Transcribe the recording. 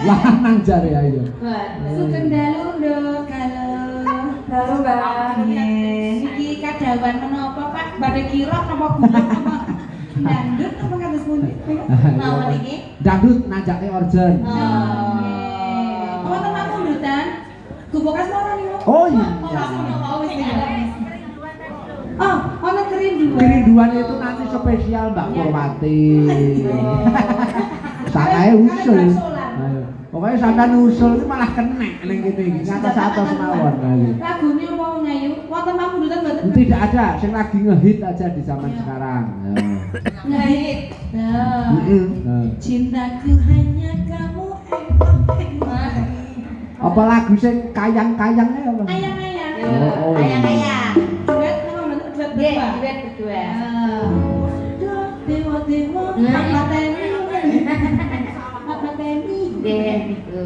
Lanang jare ayo. Sugeng dalu nduk kalau Mbak. Niki kadawan menapa Pak? Badhe kirok napa bulan napa dangdut napa kados pundi? Napa niki? Dangdut najake orjen. Wonten pamundutan. Gubokas moro niku. Oh iya. Oh, ono kerinduan. Kerinduan itu nanti spesial Mbak Purwati. Sakae usul. Ayo. Pokoknya sampean usul iki malah kenek ning kene iki. Ngatos-atos mawon. Lagune apa ngayu? Wonten pamundutan mboten? Tidak ada, sing lagi ngehit aja di zaman sekarang. Ngehit. Cintaku hanya kamu Apa lagu sing kayang-kayangnya apa? Ayang-ayang. Oh, Ayang-ayang. Duet apa bentuk duet berdua? Duet berdua. Dewa-dewa mateni. Mateni. Deh itu.